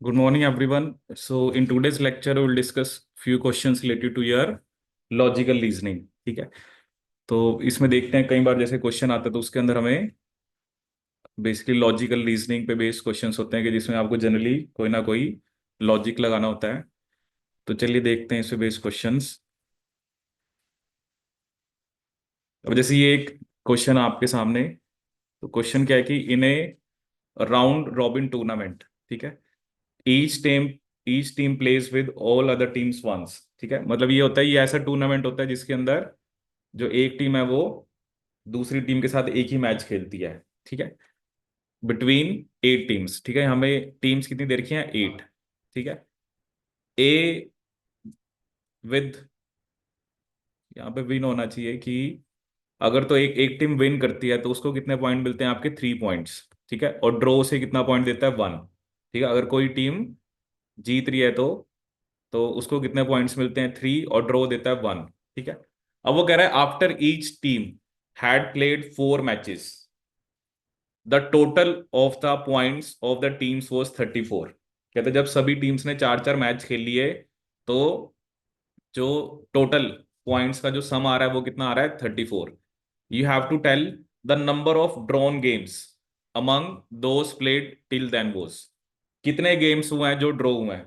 Good morning, everyone. So, in today's lecture, we will discuss few questions related to your logical reasoning. ठीक है. तो इसमें देखते हैं कई बार जैसे क्वेश्चन आता है तो उसके अंदर हमें बेसिकली लॉजिकल रीजनिंग पे बेस्ड क्वेश्चंस होते हैं कि जिसमें आपको जनरली कोई ना कोई लॉजिक लगाना होता है. तो चलिए देखते हैं इस पे बेस्ड क्वेश्चंस. अब जैसे ये एक क्वेश्चन आपके सामने. तो क्वेश्चन क्या है कि in a round robin tournament. ठीक है. Each team each team plays with all other teams once. ठीक है. मतलब ये होता है, ये ऐसा टूर्नामेंट होता है जिसके अंदर जो एक टीम है वो दूसरी टीम के साथ एक ही मैच खेलती है. ठीक है. Between 8 teams. ठीक है. हमें टीम्स कितनी दे रखी हैं? 8. ठीक है. ए विद, यहाँ पे विन होना चाहिए कि अगर तो एक एक टीम विन करती है तो उसको कितने पॉइंट मिलते हैं? आपके 3 पॉइंट्स. ठीक है. और ड्रॉ से कितना पॉइंट देता है? 1. ठीक है. अगर कोई टीम जीत रही है तो उसको कितने पॉइंट्स मिलते हैं? 3. और ड्रॉ देता है 1. ठीक है. अब वो कह रहा है after each team had played 4 matches the total of the points of the teams was 34. कहते हैं जब सभी टीम्स ने 4 4 मैच खेल लिए तो जो टोटल पॉइंट्स का जो सम आ रहा है वो कितना आ रहा है? 34. You have to tell the number of drawn games among those played till then was. कितने गेम्स हुए हैं जो ड्रॉ हुए हैं?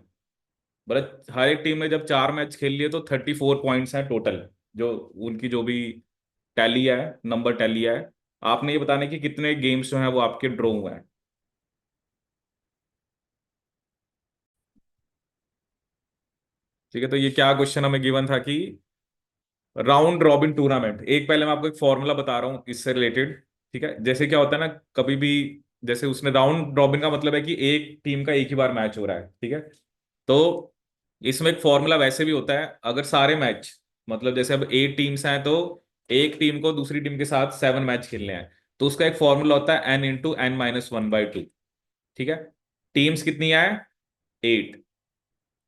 मतलब हर एक टीम ने जब 4 मैच खेल लिए तो 34 पॉइंट्स हैं टोटल, जो उनकी जो भी टैली है, नंबर टैली है. आपने ये बताने कि कितने गेम्स जो हैं वो आपके ड्रॉ हुए हैं. ठीक है. तो ये क्या क्वेश्चन हमें गिवन था कि राउंड रॉबिन टूर्नामेंट. एक पहले मैं आपको एक फॉर्मूला बता रहा हूँ इससे रिलेटेड. ठीक है. जैसे क्या होता है ना, कभी भी जैसे उसने राउंड रॉबिन का मतलब है कि एक टीम का एक ही बार मैच हो रहा है. ठीक है. तो इसमें एक फॉर्मूला वैसे भी होता है, अगर सारे मैच, मतलब जैसे अब 8 टीम्स हैं तो एक टीम को दूसरी टीम के साथ 7 मैच खेलने हैं, तो उसका एक फॉर्मूला होता है n × n−1/2. ठीक है. टीम्स कितनी है? 8.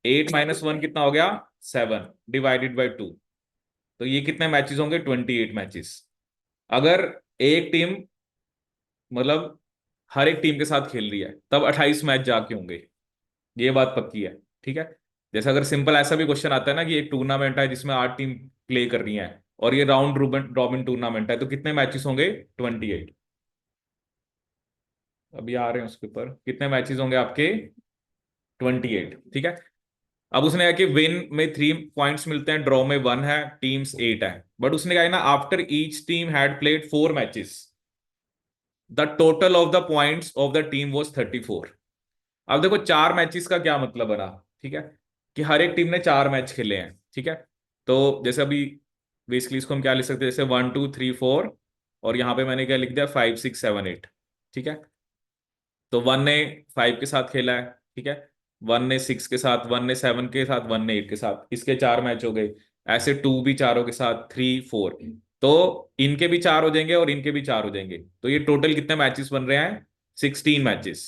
8 - 1 कितना हो गया? 7 ÷ 2. तो ये कितने मैचेस होंगे? 28 मैचेस. अगर एक टीम, मतलब हर एक टीम के साथ खेल रही है तब 28 मैच जाके होंगे. ये बात पक्की है. ठीक है. जैसे अगर सिंपल ऐसा भी क्वेश्चन आता है ना कि एक टूर्नामेंट है जिसमें 8 टीम प्ले कर रही हैं और ये राउंड रॉबिन रॉबिन टूर्नामेंट है, तो कितने मैचेस होंगे? 28. अभी आ रहे हैं उसके ऊपर. कितने मैचेस होंगे आपके? 28. ठीक है. अब उसने कहा कि विन में 3 पॉइंट्स मिलते हैं, ड्रॉ में 1 है, टीम्स 8 है. बट उसने कहा है ना after each team had played 4 matches the total of the points of the team was 34. अब देखो 4 मैचेस का क्या मतलब बना. ठीक है. कि हर एक टीम ने 4 मैच खेले हैं. ठीक है. तो जैसे अभी बेसिकली इसको हम क्या लिख सकते हैं? जैसे 1 2 3 4, और यहाँ पे मैंने क्या लिख दिया? 5 6 7 8. ठीक है. तो 1 ने 5 के साथ खेला है. ठीक है. 1 ने 6 के साथ, 1 ने 7 के साथ, 1 ने 8 के साथ, इसके 4 मैच हो गए. ऐसे 2 भी चारों के साथ, 3 4. तो इनके भी 4 हो जाएंगे और इनके भी 4 हो जाएंगे. तो ये टोटल कितने मैचेस बन रहे हैं? 16 मैचेस.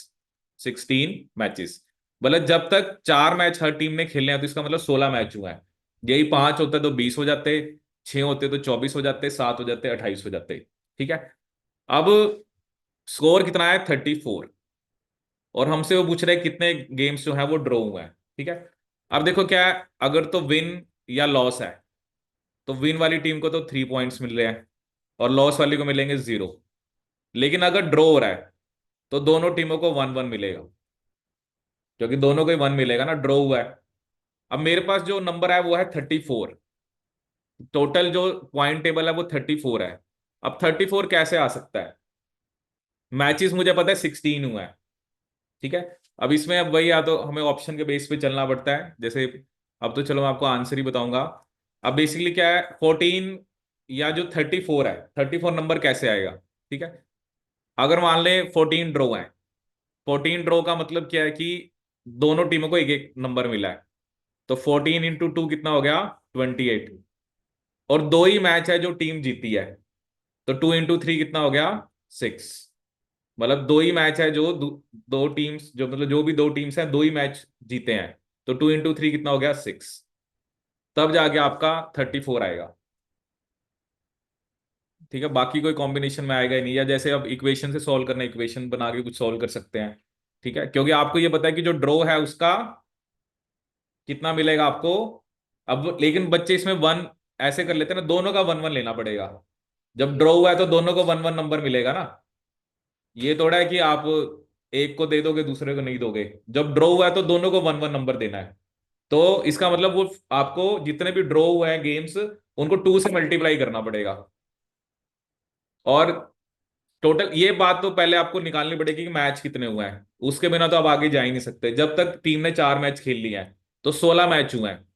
16 मैचेस. मतलब जब तक 4 मैच हर टीम ने खेले हैं तो इसका मतलब 16 मैच हुआ है. यही 5 होता तो 20 हो जाते, 6 होते तो 24 हो जाते, 7 हो जाते 28 हो जाते. ठीक है. अब स्कोर कितना है? 34. और हमसे वो पूछ रहे हैं कितने गेम्स जो है वो ड्रॉ हुए हैं. ठीक है. अब देखो क्या है, अगर तो विन या लॉस है तो विन वाली टीम को तो 3 पॉइंट्स मिल रहे हैं और लॉस वाली को मिलेंगे 0. लेकिन अगर ड्रॉ हो रहा है तो दोनों टीमों को 1 1 मिलेगा, क्योंकि दोनों को ही 1 मिलेगा ना, ड्रॉ हुआ है. अब मेरे पास जो नंबर है वो है 34. टोटल जो पॉइंट टेबल है वो 34 है. अब 34 कैसे आ सकता है? मैचेस मुझे पता है 16 हुआ है. ठीक है. अब इसमें अब वही, या तो हमें ऑप्शन के बेस पे चलना पड़ता है. जैसे अब तो चलो मैं आपको आंसर ही बताऊंगा. अब बेसिकली क्या है, 14 या जो 34 है, 34 नंबर कैसे आएगा? ठीक है. अगर मान लें 14 ड्रॉ है, 14 ड्रॉ का मतलब क्या है कि दोनों टीमों को एक एक नंबर मिला है. तो 14 × 2 कितना हो गया? 28. और दो ही मैच है जो टीम जीती है, तो 2 × 3 कितना हो गया? 6. मतलब दो ही मैच है जो दो टीम्स, जो मतलब जो भी दो टीम्स हैं दो ही मैच जीते हैं, तो 2 × 3 कितना हो गया? 6. तब जाके आपका 34 आएगा. ठीक है. बाकी कोई कॉम्बिनेशन में आएगा ही नहीं, या जैसे अब इक्वेशन से सॉल्व करना, इक्वेशन बना के कुछ सॉल्व कर सकते हैं. ठीक है, क्योंकि आपको ये पता है कि जो ड्रॉ है उसका कितना मिलेगा आपको। अब लेकिन बच्चे इसमें वन ऐसे कर लेते हैं ना, दोनों का वन वन लेना पड़ेगा। जब ड्रॉ हुआ है तो दोनों को वन वन नंबर मिलेगा ना। ये थोड़ा है कि आप एक को दे दोगे दूसरे को नहीं दोगे। जब ड्रॉ हुआ है तो दोनों को वन वन नंबर देना है। तो इसका मतलब वो आपको जितने भी ड्रॉ हुए हैं गेम्स उनको टू से मल्टीप्लाई करना पड़ेगा। और टोटल ये बात तो पहले आपको निकालनी पड़ेगी कि मैच कितने हुए हैं, उसके बिना तो आप आगे जा ही नहीं सकते। जब तक टीम ने 4 मैच खेल लिए हैं तो 16 मैच हुए हैं।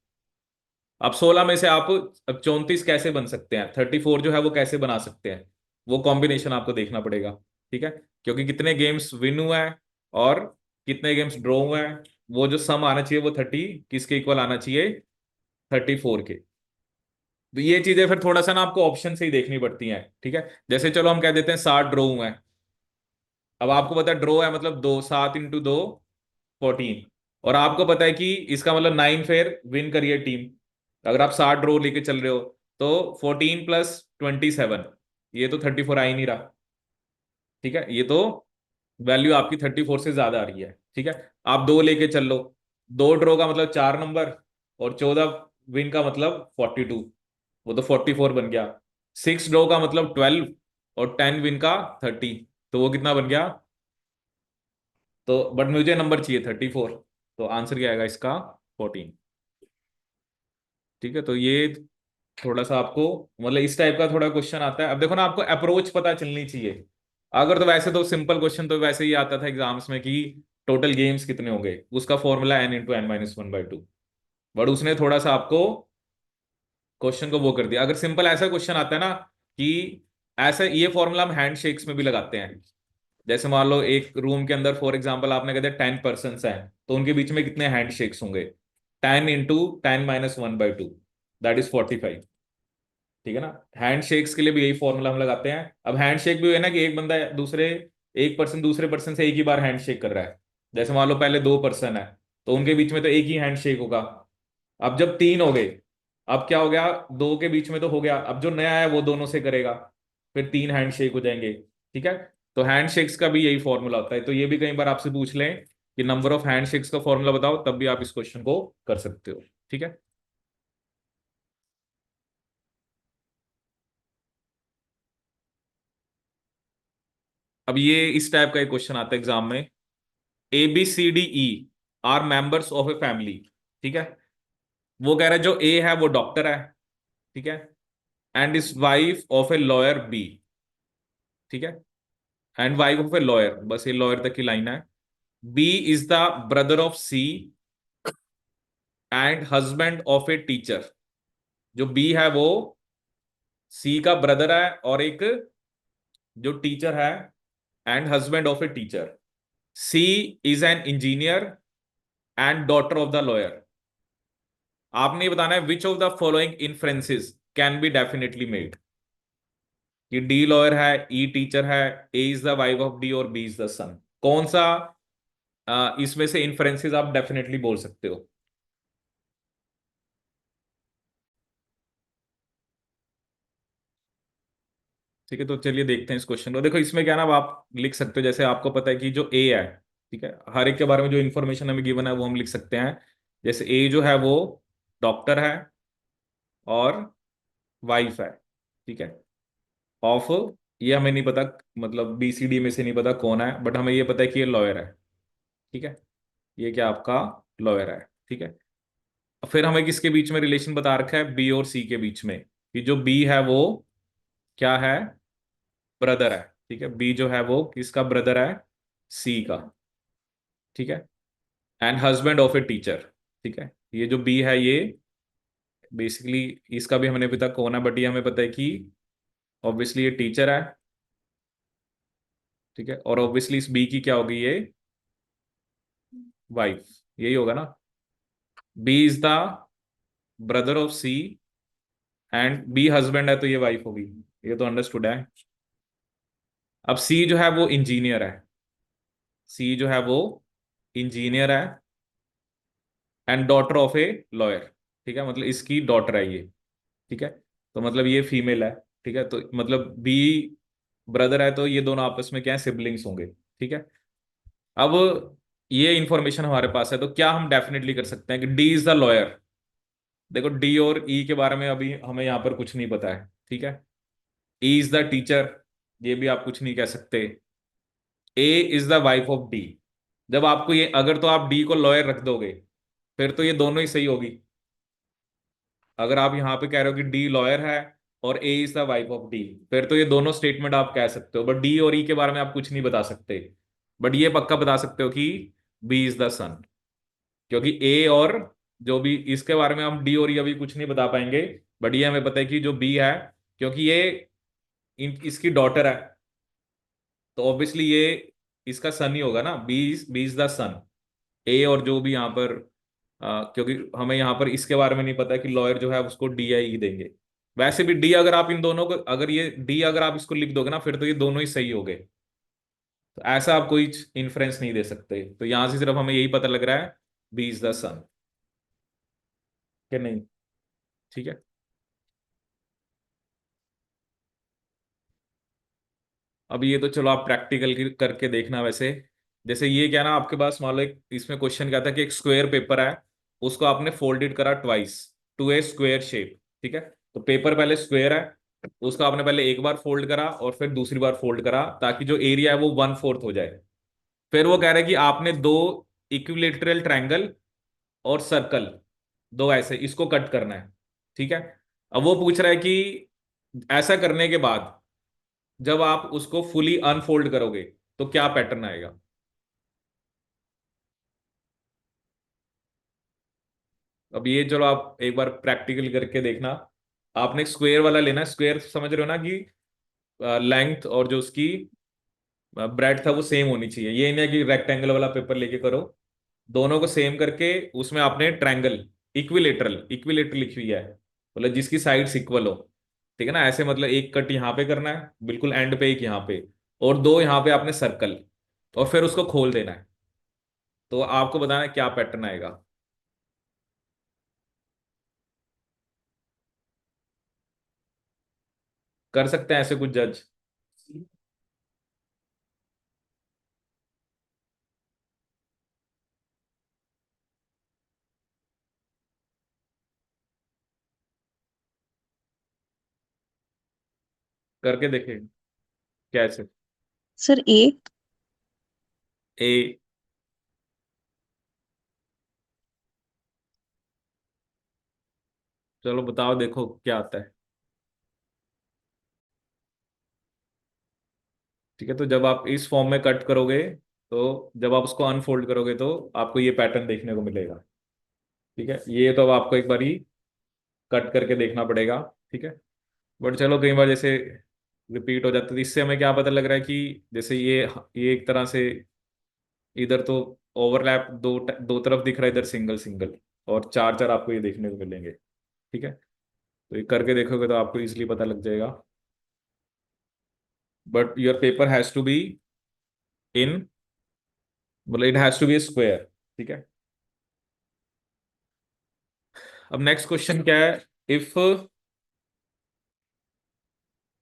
अब 16 में से आप अब 34 कैसे बन सकते हैं, 34 जो है वो कैसे बना सकते हैं, वो कॉम्बिनेशन आपको देखना पड़ेगा। ठीक है, क्योंकि कितने गेम्स विन हुए हैं और कितने गेम्स ड्रॉ हुए हैं, वो जो सम आना चाहिए वो 30 किसके इक्वल आना चाहिए, 34 के। तो ये चीजें फिर थोड़ा सा ना आपको ऑप्शन से ही देखनी पड़ती हैं। ठीक है, जैसे चलो हम कह देते हैं 60 ड्रॉ हुए हैं। अब आपको पता है ड्रॉ है मतलब दो, 7 × 2 14। और आपको पता है कि इसका मतलब 9 फिर विन करिए टीम। अगर आप 60 ड्रॉ लेके चल रहे हो तो 14 + 27, ये तो 34 आ ही नहीं रहा। ठीक है, ये तो वैल्यू आपकी 34 से ज्यादा आ रही है। ठीक है, आप दो लेके चल लो, 2 ड्रॉ का मतलब 4 नंबर, और 14 विन का मतलब 42, वो तो 44 बन गया। 6 ड्रॉ का मतलब 12, और 10 विन का 30, तो वो कितना बन गया। तो बट मुझे नंबर चाहिए 34, तो आंसर क्या आएगा इसका, 14। ठीक है, तो ये थोड़ा सा आपको मतलब इस टाइप का थोड़ा क्वेश्चन आता है। अब देखो ना, आपको अप्रोच पता चलनी चाहिए। अगर तो वैसे तो सिंपल क्वेश्चन तो वैसे ही आता था एग्जाम्स में कि टोटल गेम्स कितने होंगे, उसका फॉर्मूला n × n - 1/2। बट उसने थोड़ा सा आपको क्वेश्चन को वो कर दिया। अगर सिंपल ऐसा क्वेश्चन आता है ना कि ऐसा, ये फॉर्मूला हम हैंड शेक्स में भी लगाते हैं। जैसे मान लो एक रूम के अंदर फॉर एग्जाम्पल आपने कहते 10 पर्सन हैं, तो उनके बीच में कितने हैंड शेक्स होंगे, 10 × 10 - 1/2, दैट इज 45। ठीक है ना, हैंड शेक्स के लिए भी यही फॉर्मूला हम लगाते हैं। अब हैंड शेक भी है ना कि एक बंदा दूसरे, एक पर्सन दूसरे पर्सन से एक ही बार हैंड शेक कर रहा है। जैसे मान लो पहले 2 पर्सन है, तो उनके बीच में तो एक ही हैंड शेक होगा। अब जब 3 हो गए, अब क्या हो गया, दो के बीच में तो हो गया, अब जो नया है वो दोनों से करेगा, फिर 3 हैंड शेक हो जाएंगे। ठीक है, तो हैंड शेक्स का भी यही फॉर्मूला होता है। तो ये भी कई बार आपसे पूछ लें कि नंबर ऑफ हैंड शेक्स का फॉर्मूला बताओ, तब भी आप इस क्वेश्चन को कर सकते हो। ठीक है, अब ये इस टाइप का एक क्वेश्चन आता है एग्जाम में। ABCDE are members of a family. ठीक है, वो कह रहा है जो ए है वो डॉक्टर है। ठीक है, and is wife of a lawyer B. ठीक है, and wife of a lawyer, बस ये लॉयर तक की लाइन है। B is the brother of C and husband of a teacher. जो बी है वो सी का ब्रदर है और एक जो टीचर है, and husband of a teacher. C is an engineer and daughter of the lawyer. आपने ये बताना है which of the following inferences can be definitely made, कि डी लॉयर है, ई टीचर है, A is the wife of D और B is the son. कौन सा इसमें से इन्फ्रेंसेस आप डेफिनेटली बोल सकते हो। ठीक है, तो चलिए देखते हैं इस क्वेश्चन को। देखो इसमें क्या ना, अब आप लिख सकते हो जैसे आपको पता है कि जो ए है, ठीक है, हर एक के बारे में जो इन्फॉर्मेशन हमें गिवन है वो हम लिख सकते हैं। जैसे ए जो है वो डॉक्टर है और वाइफ है। ठीक है, ऑफ, ये हमें नहीं पता, मतलब BCD में से नहीं पता कौन है, बट हमें ये पता है कि ये लॉयर है। ठीक है, ये क्या आपका लॉयर है। ठीक है, फिर हमें किसके बीच में रिलेशन बता रखा है, बी और सी के बीच में, कि जो बी है वो क्या है, ब्रदर है। ठीक है, बी जो है वो किसका ब्रदर है, सी का। ठीक है, and husband of a teacher. ठीक है, ये जो बी है ये बेसिकली, इसका भी हमें पता कौन है, बट ये हमें पता है कि ऑब्वियसली ये टीचर है। ठीक है, और ऑब्वियसली इस बी की क्या होगी, ये वाइफ, यही होगा ना। B is the brother of C and B husband है, तो ये वाइफ होगी। ये तो अंडरस्टूड है। अब सी जो है वो इंजीनियर है, सी जो है वो इंजीनियर है and daughter of a lawyer. ठीक है, मतलब इसकी डॉटर है ये। ठीक है, तो मतलब ये फीमेल है। ठीक है, तो मतलब बी ब्रदर है, तो ये दोनों आपस में क्या है, सिबलिंग्स होंगे। ठीक है, अब ये इंफॉर्मेशन हमारे पास है, तो क्या हम डेफिनेटली कर सकते हैं कि डी इज द लॉयर। देखो डी और ई के बारे में अभी हमें यहाँ पर कुछ नहीं पता है, ठीक है। ई इज द टीचर, ये भी आप कुछ नहीं कह सकते। A is the wife of D. जब आपको ये, अगर तो आप डी को लॉयर रख दोगे, फिर तो ये दोनों ही सही होगी। अगर आप यहाँ पे कह रहे हो कि डी लॉयर है और A is the wife of D, फिर तो ये दोनों स्टेटमेंट आप कह सकते हो। बट डी और ई के बारे में आप कुछ नहीं बता सकते। बट ये पक्का बता सकते हो कि बी इज द सन, क्योंकि ए और जो भी, इसके बारे में हम डी और ई अभी कुछ नहीं बता पाएंगे। बट ये हमें पता है कि जो बी है, क्योंकि ये इसकी डॉटर है, तो ऑब्वियसली ये इसका सन ही होगा ना। बी इज द सन। ए और जो भी यहाँ पर क्योंकि हमें यहाँ पर इसके बारे में नहीं पता कि लॉयर जो है उसको डी आई ई देंगे। वैसे भी डी, अगर आप इन दोनों को, अगर ये डी अगर आप इसको लिख दोगे ना, फिर तो ये दोनों ही सही हो गए। तो ऐसा आप कोई इन्फ्रेंस नहीं दे सकते। तो यहां से सिर्फ हमें यही पता लग रहा है, बी इज द सन, कि नहीं। ठीक है। अब ये तो चलो आप प्रैक्टिकल करके देखना। वैसे जैसे ये क्या ना, आपके पास मान लो एक इसमें क्वेश्चन क्या था कि एक स्क्वायर पेपर है, उसको आपने फोल्डेड करा twice to a square shape. ठीक है। तो पेपर पहले स्क्वायर है, उसको आपने पहले एक बार फोल्ड करा और फिर दूसरी बार फोल्ड करा, ताकि जो एरिया है वो वन फोर्थ हो जाए। फिर वो कह रहा है कि आपने दो इक्विलेटरल ट्रायंगल और सर्कल, दो ऐसे इसको कट करना है। ठीक है। अब वो पूछ रहा है कि ऐसा करने के बाद जब आप उसको फुली अनफोल्ड करोगे तो क्या पैटर्न आएगा। अब ये चलो आप एक बार प्रैक्टिकल करके देखना। आपने स्क्वायर वाला लेना है। स्क्वायर समझ रहे हो ना कि लेंथ और जो उसकी ब्रेड था वो सेम होनी चाहिए। ये नहीं है कि रेक्टेंगल वाला पेपर लेके करो। दोनों को सेम करके उसमें आपने ट्रायंगल, इक्विलेटरल, इक्विलेटरल लिखी हुई है, मतलब जिसकी साइड्स इक्वल हो। ठीक है ना। ऐसे मतलब एक कट यहाँ पे करना है बिल्कुल एंड पे, एक यहाँ पे, और दो यहाँ पे आपने सर्कल, और फिर उसको खोल देना है। तो आपको बताना है क्या पैटर्न आएगा। कर सकते हैं ऐसे कुछ जज। करके देखे कैसे। सर ए। ए। चलो बताओ, देखो क्या आता है। ठीक है। तो जब आप इस फॉर्म में कट करोगे, तो जब आप उसको अनफोल्ड करोगे तो आपको ये पैटर्न देखने को मिलेगा। ठीक है। ये तो अब आपको एक बार ही कट करके देखना पड़ेगा। ठीक है। बट चलो कई बार जैसे रिपीट हो जाता है, तो इससे हमें क्या पता लग रहा है कि जैसे ये एक तरह से इधर तो ओवरलैप, दो दो तरफ दिख रहा है, इधर सिंगल सिंगल, और चार चार आपको ये देखने को मिलेंगे। ठीक है। तो ये करके देखोगे तो आपको इजीली पता लग जाएगा। But your paper has to be in, मतलब it has to be square. ठीक है। अब नेक्स्ट क्वेश्चन क्या है। If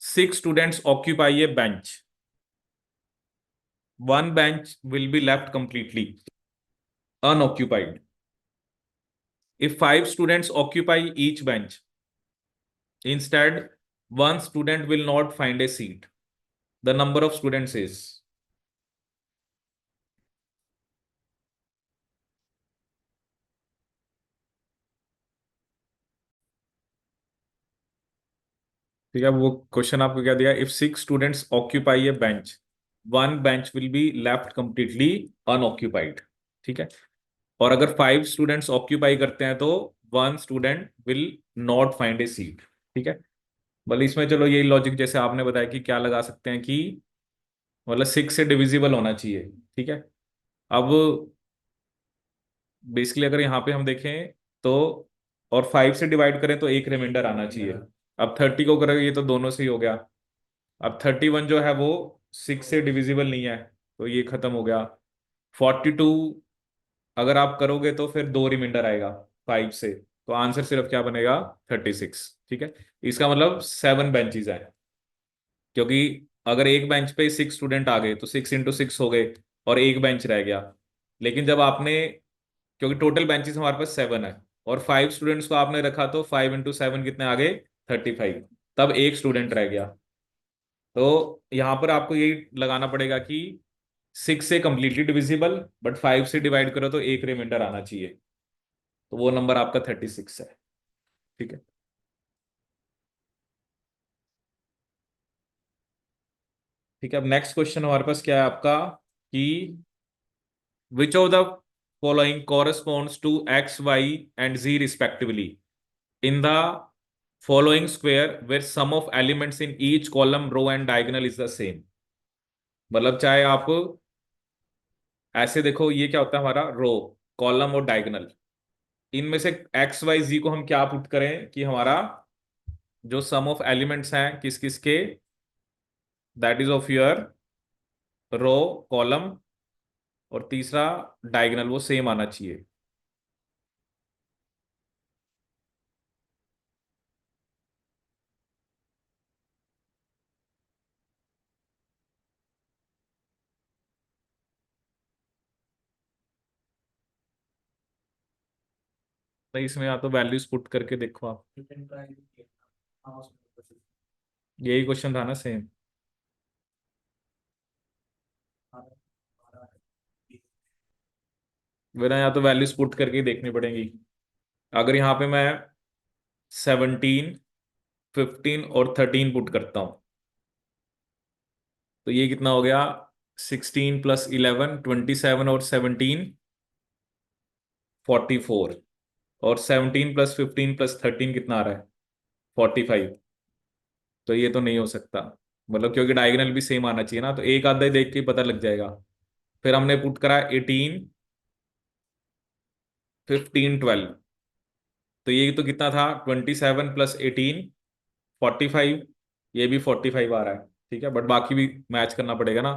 6 students occupy a bench, one bench will be left completely unoccupied. If 5 students occupy each bench, instead, one student will not find a seat. The number of students is, ठीक है। वो question आपको क्या दिया, if 6 students occupy A bench, one bench will be left completely unoccupied. ठीक है। और अगर 5 students ऑक्यूपाई करते हैं तो one student will not find A seat. ठीक है। मतलब इसमें चलो यही लॉजिक जैसे आपने बताया कि क्या लगा सकते हैं कि मतलब 6 से डिविजिबल होना चाहिए। ठीक है। अब बेसिकली अगर यहाँ पे हम देखें तो, और 5 से डिवाइड करें तो एक रिमाइंडर आना चाहिए। अब 30 को करेंगे ये तो दोनों से ही हो गया। अब 31 जो है वो 6 से डिविजिबल नहीं है, तो ये खत्म हो गया। 42 अगर आप करोगे तो फिर दो रिमाइंडर आएगा 5 से, तो आंसर सिर्फ क्या बनेगा, 36। ठीक है। इसका मतलब 7 बेंचेज हैं, क्योंकि अगर एक बेंच पे 6 स्टूडेंट आ गए तो 6 × 6 हो गए, और एक बेंच रह गया। लेकिन जब आपने, क्योंकि टोटल बेंचेस हमारे पास 7 है और 5 स्टूडेंट्स को आपने रखा, तो 5 × 7 कितने आ गए? 35। तब एक स्टूडेंट रह गया। तो यहां पर आपको यही लगाना पड़ेगा कि 6 से कंप्लीटली डिविजिबल, बट 5 से डिवाइड करो तो एक रिमाइंडर आना चाहिए। तो वो नंबर आपका 36 है। ठीक है। ठीक है, अब नेक्स्ट क्वेश्चन हमारे पास क्या है आपका कि which of the following corresponds to X Y and G respectively in the following square where sum of elements in each column, row and diagonal is the same। मतलब चाहे आप ऐसे देखो, ये क्या होता है हमारा रो, कॉलम और डायगोनल, इनमें से एक्स वाई जी को हम क्या पुट करें कि हमारा जो सम ऑफ एलिमेंट्स हैं किस किस के, that is of your row, column और तीसरा डायगोनल, वो सेम आना चाहिए। तो इसमें या तो वैल्यूज पुट करके देखो आप, यही क्वेश्चन था ना सेम। वरना या तो वैल्यूज पुट करके ही देखनी पड़ेंगी। अगर यहाँ पे मैं 17, 15 और 13 पुट करता हूँ, तो ये कितना हो गया? 16 + 11 27 और 17 44, और 17 + 15 + 13 कितना आ रहा है? 45। तो ये तो नहीं हो सकता, मतलब क्योंकि डायगोनल भी सेम आना चाहिए ना, तो एक आधा ही देख के ही पता लग जाएगा। फिर हमने पुट करा 18, 15, 12, तो ये तो कितना था? 27 + 18 45। ये भी 45 आ रहा है। ठीक है, बट बाकी भी मैच करना पड़ेगा ना।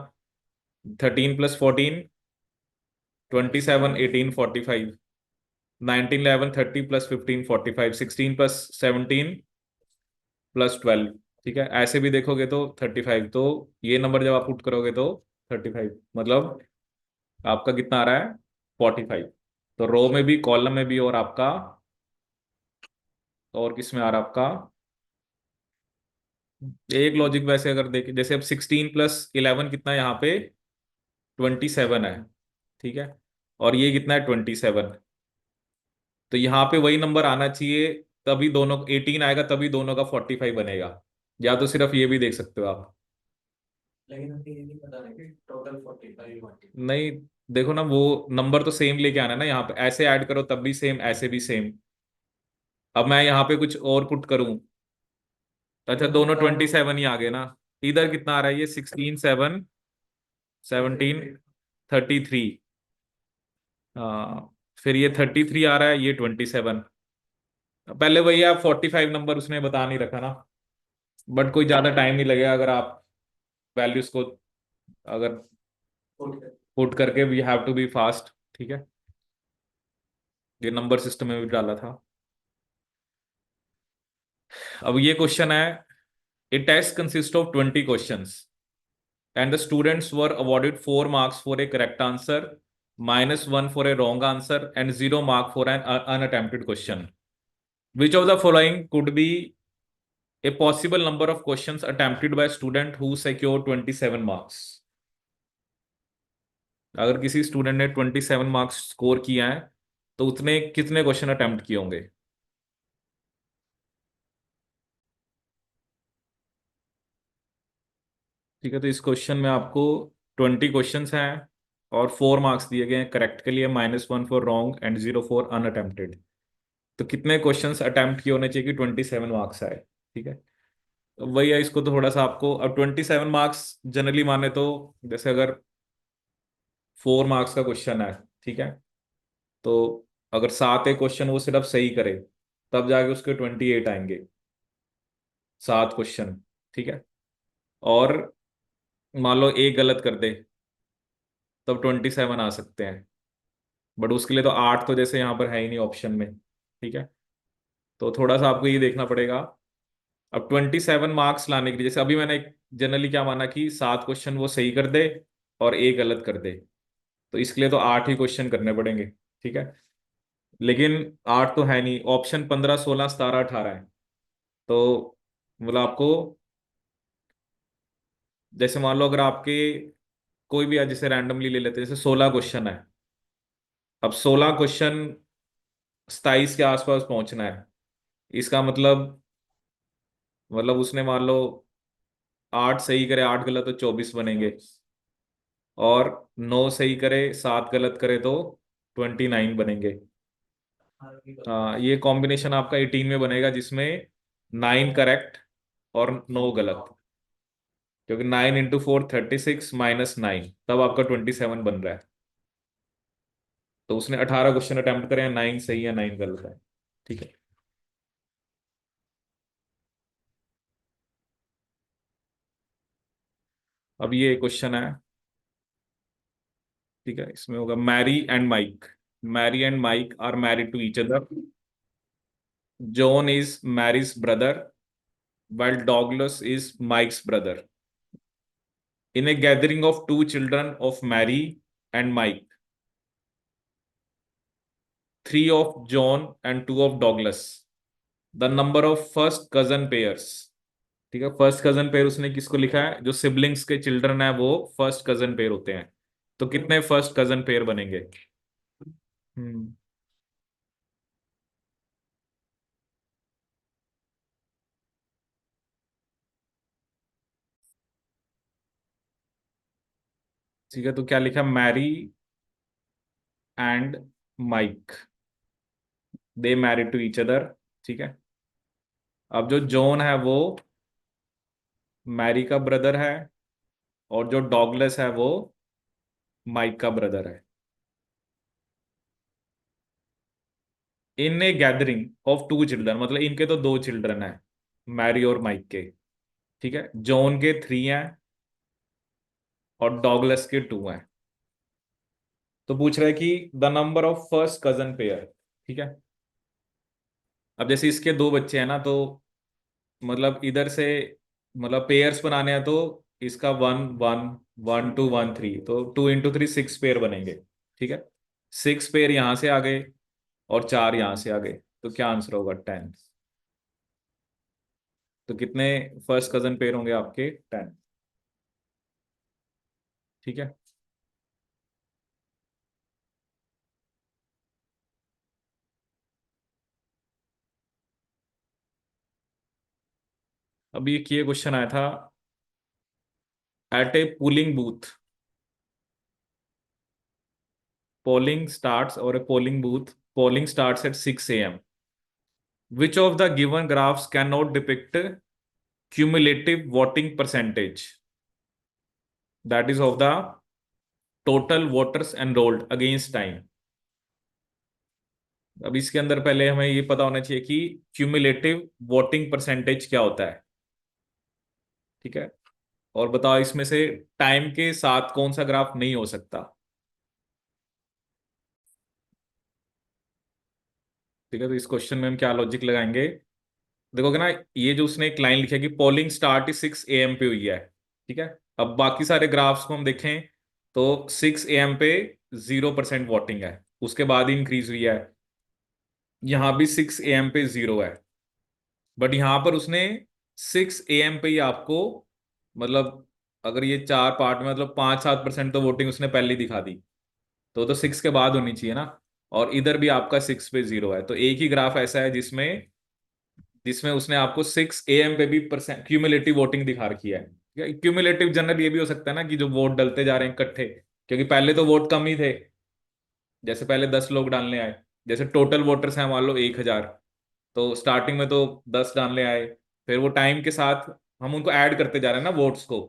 13 + 14 27, 18 45, 19 11 30 + 15 45, 16 + 17 + 12। ठीक है, ऐसे भी देखोगे तो 35। तो ये नंबर जब आप पुट करोगे तो 35, मतलब आपका कितना आ रहा है? 45। तो रो में भी, कॉलम में भी, और आपका, और किस में आ रहा है आपका? एक लॉजिक वैसे अगर देखें, जैसे अब 16 + 11 कितना है यहाँ पे? 27 है। ठीक है, और ये कितना है? 27। तो यहाँ पे वही नंबर आना चाहिए, तभी दोनों 18 आएगा, तभी दोनों का 45 बनेगा। या तो सिर्फ ये भी देख सकते हो आप। लेकिन हमें ये नहीं पता है कि टोटल 45 नहीं, देखो ना, वो नंबर तो सेम लेके आना है ना, यहाँ पे ऐसे ऐड करो तब भी सेम, ऐसे भी सेम। अब मैं यहाँ पे कुछ और पुट करूं, तो अच्छा दोनों 27 ही आ गए ना। इधर कितना आ रहा है? ये 16 7 17 33। हाँ, फिर ये 33 आ रहा है, ये 27। पहले वही आप 45 नंबर उसने बता नहीं रखा ना, बट कोई ज्यादा टाइम नहीं लगेगा अगर आप वैल्यूज को अगर पुट करके, we have to be fast. ठीक है, ये नंबर सिस्टम में भी डाला था। अब ये क्वेश्चन है, a test consist of 20 questions and the students were awarded 4 marks for a correct answer, -1 for a wrong answer and 0 mark for an unattempted question. Which of the following could be a possible number of questions attempted by a student who secured 27 marks। अगर किसी student ने 27 marks score किया है, तो उतने कितने question attempt किए होंगे? ठीक है, तो इस क्वेश्चन में आपको 20 क्वेश्चंस हैं और 4 मार्क्स दिए गए हैं करेक्ट के लिए, -1 for wrong and 0 for unattempted. तो कितने क्वेश्चंस अटेम्प्ट किए होने चाहिए कि 27 मार्क्स आए? ठीक है, तो वही है, इसको तो थोड़ा सा आपको, अब 27 मार्क्स जनरली माने तो, जैसे अगर 4 मार्क्स का क्वेश्चन है, ठीक है, तो अगर 7 एक क्वेश्चन वो सिर्फ सही करे, तब जाके उसके 28 आएंगे, 7 क्वेश्चन। ठीक है, और मान लो एक गलत कर दे, तब 27 आ सकते हैं। बट उसके लिए तो 8 तो जैसे यहाँ पर है ही नहीं ऑप्शन में। ठीक है, तो थोड़ा सा आपको ये देखना पड़ेगा। अब 27 मार्क्स लाने के लिए, जैसे अभी मैंने जनरली क्या माना कि 7 क्वेश्चन वो सही कर दे और एक गलत कर दे। तो इसके लिए तो 8 ही क्वेश्चन करने पड़ेंगे। ठीक है, लेकिन 8 तो है नहीं, ऑप्शन 15, 16, 17, 18 है। तो मतलब आपको, जैसे मान लो अगर आपके कोई भी आज जैसे रैंडमली ले लेते हैं, जैसे 16 क्वेश्चन है। अब 16 क्वेश्चन 27 के आसपास पहुंचना है। इसका मतलब उसने मान लो 8 सही करे, 8 गलत, तो 24 बनेंगे। और 9 सही करे, 7 गलत करे, तो 29 बनेंगे। हाँ, ये कॉम्बिनेशन आपका 18 में बनेगा, जिसमें 9 करेक्ट और 9 गलत। क्योंकि 9 × 4 36 -9, तब आपका 27 बन रहा है। तो उसने 18 क्वेश्चन अटेम्प्ट करे हैं, 9 सही है, 9 गलत है। ठीक है। अब ये क्वेश्चन है। ठीक है, इसमें होगा Mary and Mike. Mary and Mike are married to each other. John is Mary's brother, while Douglas is Mike's brother. In a gathering of two children of Mary and Mike, three of John and two of Douglas, the number of first cousin pairs. ठीक है, first cousin pair उसने किसको लिखा है? जो siblings के children है वो फर्स्ट कजन पेयर होते हैं। तो कितने फर्स्ट कजन पेयर बनेंगे? हम्म। ठीक है, तो क्या लिखा? Mary and Mike, they married to each other. ठीक है। अब जो जॉन है वो मैरी का ब्रदर है, और जो डॉगलेस है वो माइक का ब्रदर है। In A gathering of to children, मतलब इनके तो दो चिल्ड्रन हैं, मैरी और माइक के। ठीक है, जॉन के 3 हैं और डॉगलेस के 2 हैं। तो पूछ रहा है कि the number of first cousin pair. ठीक है। अब जैसे इसके दो बच्चे हैं ना, तो मतलब इधर से मतलब पेयर्स बनाने हैं, तो इसका 1 1 1 2 1 3, तो 2 × 3 6 पेयर बनेंगे। ठीक है, 6 पेयर यहां से आ गए और 4 यहां से आ गए। तो क्या आंसर होगा? 10। तो कितने फर्स्ट कजन पेयर होंगे आपके? 10। ठीक है। अभी एक ये क्वेश्चन आया था। At a polling booth, polling starts और a polling booth, polling starts at 6 a.m. Which of the given graphs cannot depict cumulative voting percentage, that is of the total voters enrolled against time? अब इसके अंदर पहले हमें ये पता होना चाहिए कि क्यूमुलेटिव वोटिंग परसेंटेज क्या होता है। ठीक है, और बताओ इसमें से टाइम के साथ कौन सा ग्राफ नहीं हो सकता? ठीक है, तो इस क्वेश्चन में हम क्या लॉजिक लगाएंगे? देखोगे ना, ये जो उसने एक लाइन लिखी है कि पोलिंग स्टार्ट 6 a.m. पे हुई है। ठीक है। अब बाकी सारे ग्राफ्स को हम देखें, तो 6 a.m. पे 0% वोटिंग है, उसके बाद ही इंक्रीज हुई है। यहाँ भी 6 a.m. पे 0 है। बट यहाँ पर उसने 6 a.m. पे ही आपको, मतलब अगर ये 4 पार्ट में, मतलब 5-7% तो वोटिंग उसने पहले ही दिखा दी। तो 6 के बाद होनी चाहिए ना। और इधर भी आपका 6 पे 0 है। तो एक ही ग्राफ ऐसा है जिसमें जिसमें उसने आपको 6 a.m. पे भी परसेंट क्यूमुलेटिव वोटिंग दिखा रखी है। क्यूमुलेटिव जनरल ये भी हो सकता है ना, कि जो वोट डलते जा रहे हैं इकट्ठे, क्योंकि पहले तो वोट कम ही थे। जैसे पहले 10 लोग डालने आए, जैसे टोटल वोटर्स हैं मान लो 1,000, तो स्टार्टिंग में तो 10 डालने आए। फिर वो टाइम के साथ हम उनको ऐड करते जा रहे हैं ना वोट्स को,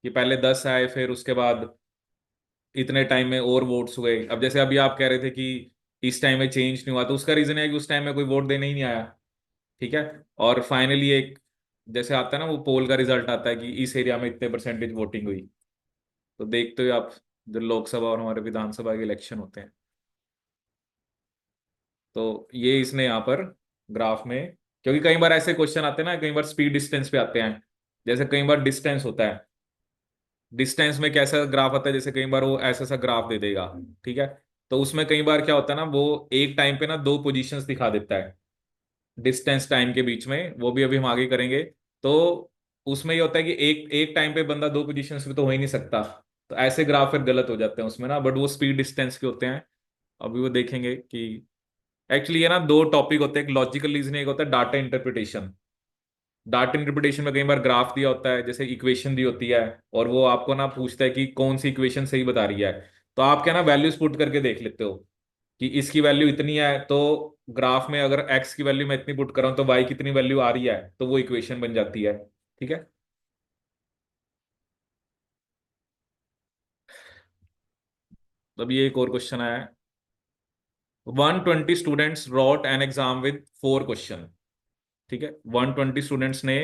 कि पहले 10 आए, फिर उसके बाद इतने टाइम में और वोट्स हुए। अब जैसे अभी आप कह रहे थे कि इस टाइम में चेंज नहीं हुआ, तो उसका रीजन है कि उस टाइम में कोई वोट देने ही नहीं आया। ठीक है। और फाइनली एक जैसे आता है ना, वो पोल का रिजल्ट आता है कि इस एरिया में इतने परसेंटेज वोटिंग हुई। तो देखते हो आप, जो लोकसभा और हमारे विधानसभा के इलेक्शन होते हैं, तो ये इसने यहाँ पर ग्राफ में, क्योंकि कई बार ऐसे क्वेश्चन आते हैं ना, कई बार स्पीड डिस्टेंस पे आते हैं। जैसे कई बार डिस्टेंस होता है, डिस्टेंस में कैसा ग्राफ आता है, जैसे कई बार वो ऐसा सा ग्राफ दे देगा, ठीक है। तो उसमें कई बार क्या होता है ना, वो एक टाइम पे ना दो पोजीशंस दिखा देता है डिस्टेंस टाइम के बीच में, वो भी अभी हम आगे करेंगे। तो उसमें ये होता है कि एक एक टाइम पे बंदा दो पोजीशंस पे तो हो ही नहीं सकता, तो ऐसे ग्राफ फिर गलत हो जाते हैं उसमें ना, बट वो स्पीड डिस्टेंस के होते हैं। अभी वो देखेंगे कि एक्चुअली ये ना दो टॉपिक होते हैं, एक लॉजिकल रीजनिंग, एक होता है डाटा इंटरप्रिटेशन। डाटा इंटरप्रिटेशन में कई बार ग्राफ दिया होता है, जैसे इक्वेशन दी होती है, और वो आपको ना पूछता है कि कौन सी इक्वेशन सही बता रही है। तो आप क्या ना वैल्यूज पुट करके देख लेते हो कि इसकी वैल्यू इतनी है, तो ग्राफ में अगर एक्स की वैल्यू मैं इतनी पुट कर रहा हूं तो वाई कितनी वैल्यू आ रही है, तो वो इक्वेशन बन जाती है, ठीक है। तो अब ये एक और क्वेश्चन आया है। 120 students wrote an exam with 4 question, ठीक है। 120 स्टूडेंट्स ने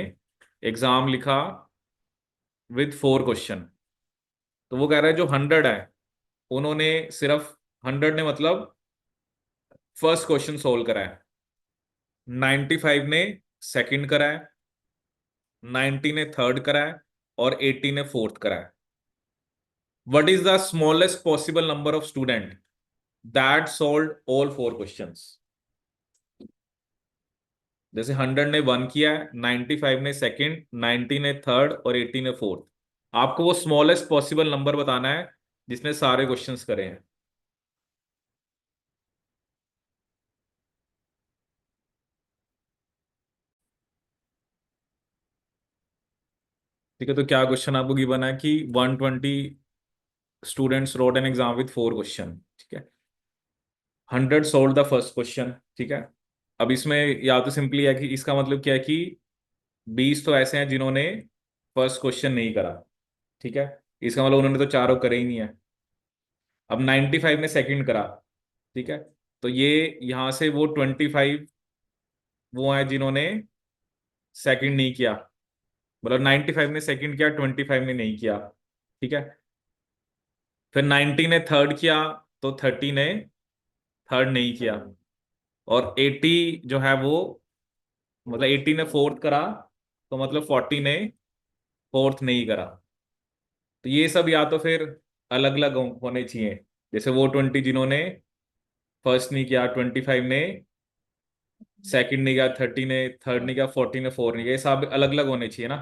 एग्जाम लिखा विद 4 क्वेश्चन। तो वो कह रहा है जो 100 है, उन्होंने सिर्फ 100 ने मतलब फर्स्ट क्वेश्चन सोल्व करा है, 95 ने सेकंड करा है, 90 ने थर्ड करा है, और 80 ने फोर्थ करा है। What is the smallest possible number of student that solve all 4 questions. जैसे 100 ने वन किया है, 95 ने सेकंड, 90 ने थर्ड, और 80 ने फोर्थ। आपको वो स्मॉलेस्ट पॉसिबल नंबर बताना है जिसने सारे क्वेश्चंस करे हैं। ठीक है, तो क्या क्वेश्चन आपको गिवन है कि 120 students wrote an exam with 4 question, ठीक है। 100 सोल्व द फर्स्ट क्वेश्चन, ठीक है। अब इसमें या तो सिंपली है कि इसका मतलब क्या है कि 20 तो ऐसे हैं जिन्होंने फर्स्ट क्वेश्चन नहीं करा, ठीक है। इसका मतलब उन्होंने तो चारों करे ही नहीं है। अब 95 ने सेकंड करा, ठीक है। तो ये यहां से वो 25 वो हैं जिन्होंने सेकंड नहीं किया, मतलब 95 ने सेकंड किया, 25 ने नहीं किया, ठीक है। फिर 90 ने थर्ड किया, तो 30 ने थर्ड नहीं किया, और 80 जो है वो, मतलब 80 ने फोर्थ करा, तो मतलब 40 ने फोर्थ नहीं करा। तो ये सब या तो फिर अलग अलग होने चाहिए, जैसे वो 20 जिन्होंने फर्स्ट नहीं किया, 25 ने सेकंड नहीं किया, 30 ने थर्ड नहीं किया, 40 ने फोर नहीं किया, ये सब अलग अलग होने चाहिए ना।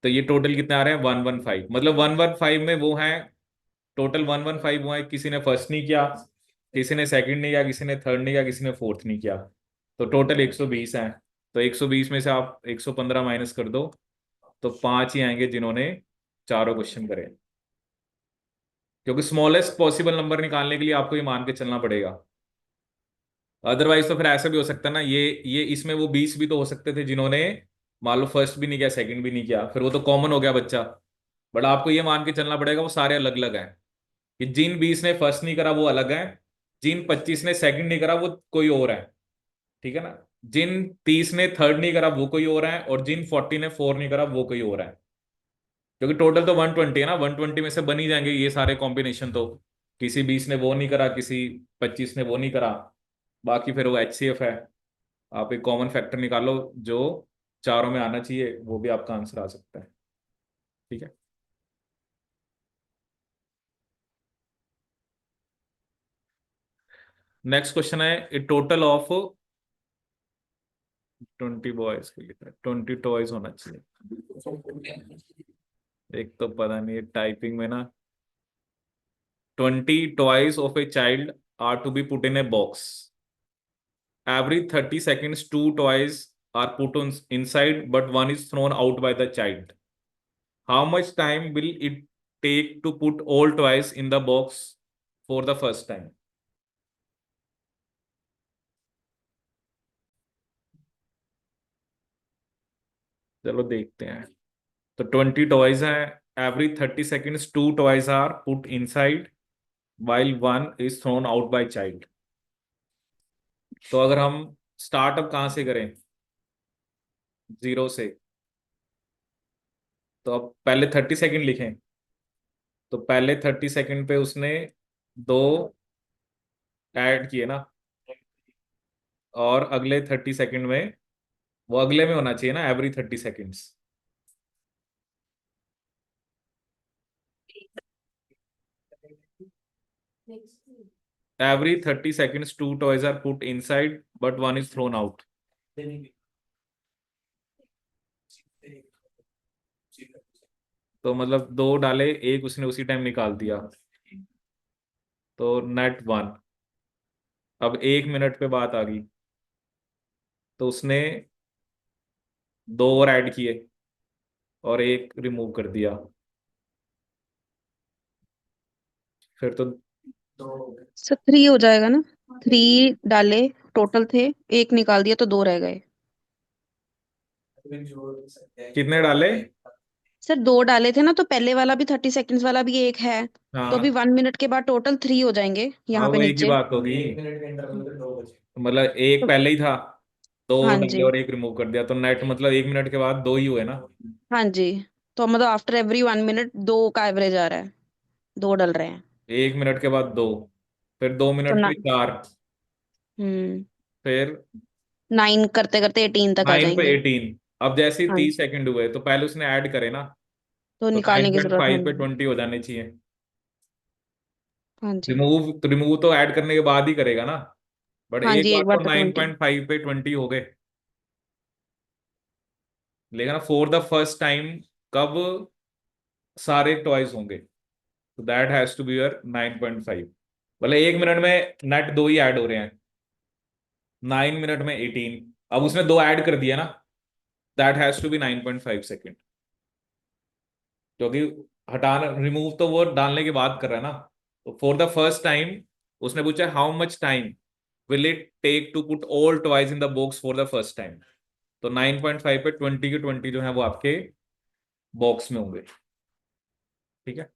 तो ये टोटल कितने आ रहे हैं, 115, मतलब 115 में वो है, टोटल 115 वो है, किसी ने फर्स्ट नहीं किया, किसी ने सेकंड नहीं किया, किसी ने थर्ड नहीं किया, किसी ने फोर्थ नहीं किया। तो टोटल 120 है। तो 120 में से आप 115 माइनस कर दो, तो 5 ही आएंगे जिन्होंने चारों क्वेश्चन करे। क्योंकि स्मॉलेस्ट पॉसिबल नंबर निकालने के लिए आपको ये मान के चलना पड़ेगा। अदरवाइज तो फिर ऐसा भी हो सकता है ना, ये इसमें वो 20 भी तो हो सकते थे जिन्होंने मान लो फर्स्ट भी नहीं किया, सेकंड भी नहीं किया, फिर वो तो कॉमन हो गया बच्चा। बट आपको ये मान के चलना पड़ेगा वो सारे अलग अलग हैं, कि जिन 20 ने फर्स्ट नहीं करा वो अलग है, जिन 25 ने सेकंड नहीं करा वो कोई और है, ठीक है ना। जिन 30 ने थर्ड नहीं करा वो कोई और है, और जिन 40 ने फोर नहीं करा वो कोई और है। क्योंकि टोटल तो 120 है ना, 120 में से बन ही जाएंगे ये सारे कॉम्बिनेशन तो। किसी 20 ने वो नहीं करा, किसी 25 ने वो नहीं करा, बाकी फिर वो HCF है। आप एक कॉमन फैक्टर निकालो जो चारों में आना चाहिए, वो भी आपका आंसर आ सकता है, ठीक है। नेक्स्ट क्वेश्चन है, ए टोटल ऑफ 20 बॉयज के लिए 20 टॉयज होना चाहिए। एक तो पता नहीं टाइपिंग में ना, 20 toys of a child are to be put in a box. Every 30 seconds, two toys are put on inside, but one is thrown out by the child. How much time will it take to put all toys in the box for the first time? चलो देखते हैं। तो 20 toys हैं, every 30 seconds two toys are put inside while one is thrown out by child। तो अगर हम startup कहाँ से करें, जीरो से, तो अब पहले 30 सेकंड लिखें। तो पहले 30 सेकंड पे उसने दो ऐड किए ना, और अगले 30 सेकंड में, वो अगले में होना चाहिए ना, every 30 seconds. Every 30 seconds 2 toys are put inside but one is thrown out. तो मतलब दो डाले, एक उसने उसी टाइम निकाल दिया, तो नेट वन। अब 1 मिनट पे बात आ गई, तो उसने दो और ऐड किए और एक रिमूव कर दिया, फिर तो सर 3 हो जाएगा ना। 3 डाले, टोटल थे, एक निकाल दिया तो 2 रह गए। कितने डाले? सर 2 डाले थे ना, तो पहले वाला भी 30 सेकंड्स वाला भी एक है। तो अभी हाँ 1 मिनट के बाद टोटल 3 हो जाएंगे हाँ, यहाँ पे वो एक ही नीचे। बात होगी। तो मतलब एक तो पहले ही था, दो हाँ डाले जी। और एक रिमूव कर दिया, तो नेट मतलब 1 मिनट के बाद दो ही हुए ना। हाँ जी। तो मतलब आफ्टर एवरी 1 मिनट 2 का एवरेज आ रहा है, 2 डल रहे हैं। 1 मिनट के बाद दो, फिर दो तो मिनट ना। पे चार, हम्म। फिर 9 करते करते 18 तक आ 9 पे जाएंगे। 18। अब जैसे ही हाँ जी। 30 सेकंड हुए तो पहले उसने ऐड करे ना, तो तो निकालने नाइन की पॉइंट जरूरत फाइव नहीं पे है। 20 हो जाने चाहिए। हाँ जी। रिमूव तो ऐड करने के बाद ही करेगा ना, बट हाँ एक जी, बार एक बार तो तो नाइन 20। पॉइंट फाइव पे 20 हो गए। लेकिन फॉर द फर्स्ट टाइम कब सारे टॉयज होंगे, तो that has to be your 9.5। मतलब 1 मिनट में नेट दो ही ऐड हो रहे हैं, 9 मिनट में 18। अब उसने दो ऐड कर दिया ना, that has to be 9.5 second, क्योंकि हटाना रिमूव तो वो डालने के बाद कर रहा है ना। तो फॉर द फर्स्ट टाइम उसने पूछा how much time will it take to put all toys in the box for the first time. तो 9.5 पे 20 के 20 जो है वो आपके बॉक्स में होंगे। ठीक है।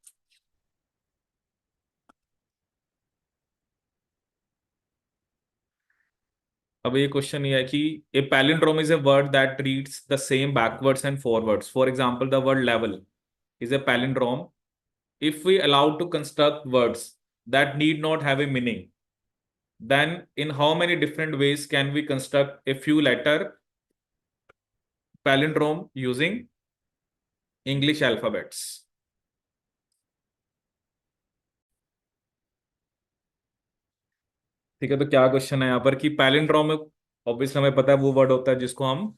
अब ये क्वेश्चन ये है कि a palindrome is a word that reads the same backwards and forwards. For example the word level is a palindrome if we allow to construct words that need not have a meaning, then in how many different ways can we construct a few letter palindrome using English alphabets? ठीक है, तो क्या question है यहाँ पर कि palindrome में obviously हमें पता है वो वर्ड होता है जिसको हम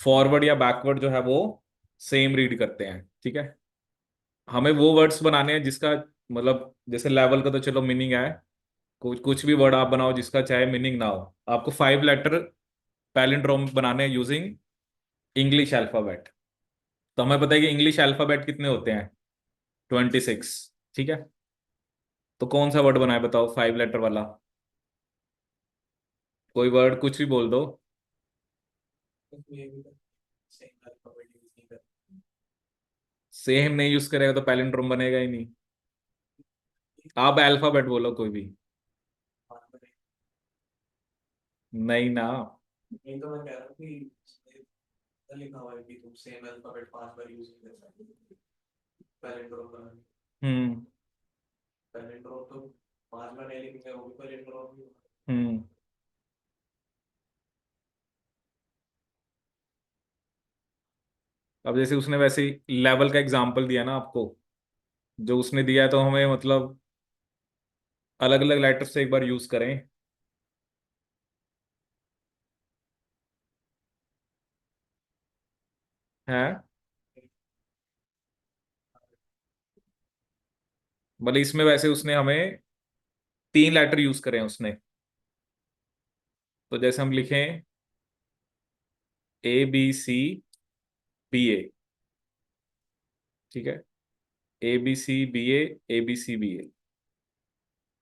फॉरवर्ड या बैकवर्ड जो है वो सेम रीड करते हैं। ठीक है, हमें वो वर्ड्स बनाने हैं जिसका मतलब जैसे लेवल का तो चलो मीनिंग है, कुछ कुछ भी वर्ड आप बनाओ जिसका चाहे मीनिंग ना हो, आपको 5 लेटर पैलिंड्रोम बनाने हैं यूजिंग इंग्लिश अल्फाबेट। तो हमें पता है कि इंग्लिश अल्फाबेट कितने होते हैं, 26। ठीक है, तो कौन सा वर्ड बनाए बताओ 5 लेटर वाला, कोई वर्ड कुछ भी बोल दो। सेम नहीं यूज करेगा तो पैलिंड्रोम बनेगा ही नहीं। आप अल्फाबेट बोलो कोई भी। नहीं ना। नहीं तो मैं कह रहा हूँ कि लिखा हुआ है कि तुम सेम अल्फाबेट 5 बार यूज कर सकते हो पैलिंड्रोम का। हम्म। पैलिंड्रोम तो 5 बार नहीं लिखेंगे, वो भी पैलिंड्रोम ही होगा। हम्म। अब जैसे उसने वैसे लेवल का एग्जांपल दिया ना आपको, जो उसने दिया है तो हमें मतलब अलग अलग लेटर से एक बार यूज करें। है मतलब इसमें वैसे उसने हमें 3 लेटर यूज करे हैं उसने। तो जैसे हम लिखें ABCBA। ठीक है, ABCBA, ABCBA।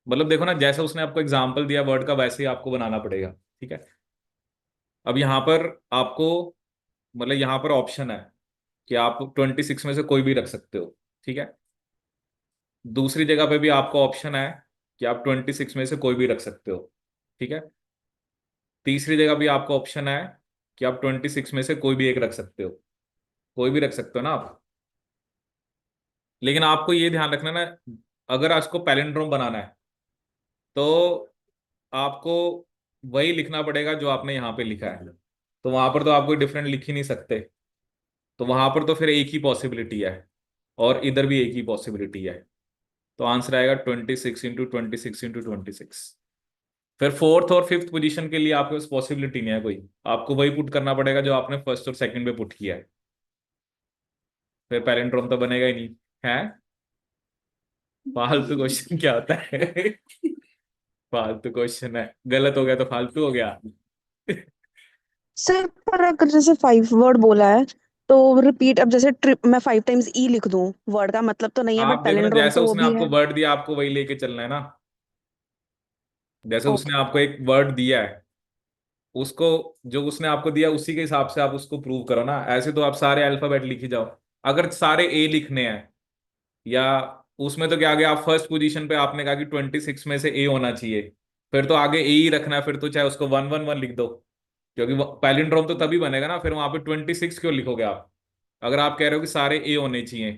मतलब देखो ना, जैसे उसने आपको एग्जाम्पल दिया वर्ड का वैसे ही आपको बनाना पड़ेगा। ठीक है, अब यहाँ पर आपको मतलब यहाँ पर ऑप्शन है कि आप 26 में से कोई भी रख सकते हो। ठीक है, दूसरी जगह पे भी आपको ऑप्शन है कि आप 26 में से कोई भी रख सकते हो। ठीक है, तीसरी जगह भी आपको ऑप्शन है कि आप 26 में से कोई भी एक रख सकते हो। कोई भी रख सकते हो ना आप। लेकिन आपको ये ध्यान रखना ना, अगर आपको पैलिंड्रोम बनाना है तो आपको वही लिखना पड़ेगा जो आपने यहाँ पे लिखा है। तो वहां पर तो आप कोई डिफरेंट लिख ही नहीं सकते, तो वहां पर तो फिर एक ही पॉसिबिलिटी है और इधर भी एक ही पॉसिबिलिटी है। तो आंसर आएगा 26 इंटू 26 इंटू 26। फिर फोर्थ और फिफ्थ पोजीशन के लिए आपके पास पॉसिबिलिटी नहीं है कोई, आपको वही पुट करना पड़ेगा जो आपने फर्स्ट और सेकंड पे पुट किया है। फिर पैलिंड्रोम तो बनेगा ही नहीं है। फालतू क्वेश्चन क्या होता है? फालतू क्वेश्चन है, गलत हो गया तो फालतू हो गया। सर पर अगर जैसे 5 वर्ड बोला है तो रिपीट, अब जैसे ट्रिप मैं 5 टाइम्स ई लिख दूं, वर्ड का मतलब तो नहीं है, आप बट देखो ना, पैलिंड्रोम जैसे तो वो उसने भी आपको है। वर्ड दिया आपको वही लेके चलना है ना। जैसे ओके। उसने आपको एक वर्ड दिया है, उसको, जो उसने आपको दिया उसी के हिसाब से आप उसको प्रूव करो ना। ऐसे तो आप सारे अल्फाबेट लिखी जाओ। अगर सारे ए लिखने हैं, या उसमें तो क्या आ गया, आप फर्स्ट पोजीशन पे आपने कहा कि 26 में से ए होना चाहिए, फिर तो आगे ए ही रखना है, फिर तो चाहे उसको 111 लिख दो, क्योंकि पैलिंड्रोम तो तभी बनेगा ना। फिर वहां पे 26 क्यों लिखोगे आप, अगर आप कह रहे हो कि सारे ए होने चाहिए।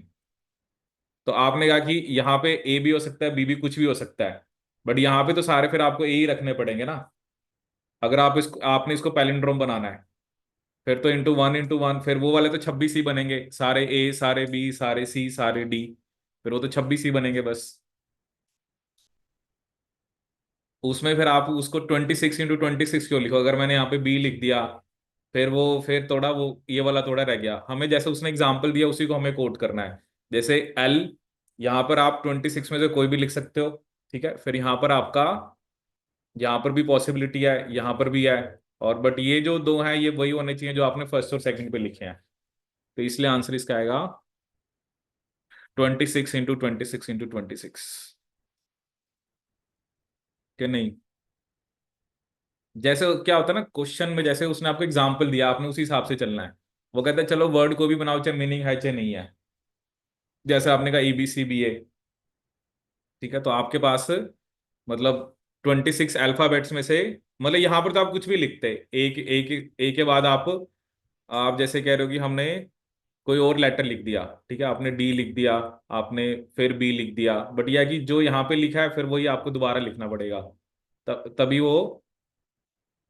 तो आपने कहा कि यहाँ पे ए भी हो सकता है, बी भी, कुछ भी हो सकता है, बट यहाँ पे तो सारे फिर आपको ए ही रखने पड़ेंगे ना, अगर आप इसको, आपने इसको पैलिंड्रोम बनाना है। फिर तो इंटू वन, फिर वो वाले तो 26 ही बनेंगे, सारे ए सारे बी सारे सी सारे डी, फिर वो तो 26 ही बनेंगे बस। उसमें फिर आप उसको 26 इंटू 26 क्यों लिखो, अगर मैंने यहाँ पे बी लिख दिया, फिर वो, फिर थोड़ा वो ये वाला थोड़ा रह गया। हमें जैसे उसने एग्जाम्पल दिया उसी को हमें कोट करना है। जैसे एल, यहाँ पर आप 26 में से कोई भी लिख सकते हो, ठीक है। फिर यहाँ पर आपका, यहाँ पर भी पॉसिबिलिटी है, यहाँ पर भी है, और बट ये जो दो हैं ये वही होने चाहिए जो आपने फर्स्ट और सेकंड पे लिखे हैं। तो इसलिए आंसर इसका आएगा 26 इंटू 26 इंटू 26, कि नहीं। जैसे क्या होता है ना क्वेश्चन में, जैसे उसने आपको एग्जाम्पल दिया आपने उसी हिसाब से चलना है। वो कहता है चलो वर्ड को भी बनाओ, चाहे मीनिंग है चाहे नहीं है। जैसे आपने कहा EBCBA, ठीक है, तो आपके पास मतलब 26 अल्फाबेट्स में से, मतलब यहाँ पर तो आप कुछ भी लिखते, एक एक ए के बाद आप जैसे कह रहे हो कि हमने कोई और लेटर लिख दिया, ठीक है, आपने डी लिख दिया, आपने फिर बी लिख दिया, बट यह है कि जो यहाँ पे लिखा है फिर वही आपको दोबारा लिखना पड़ेगा, तभी वो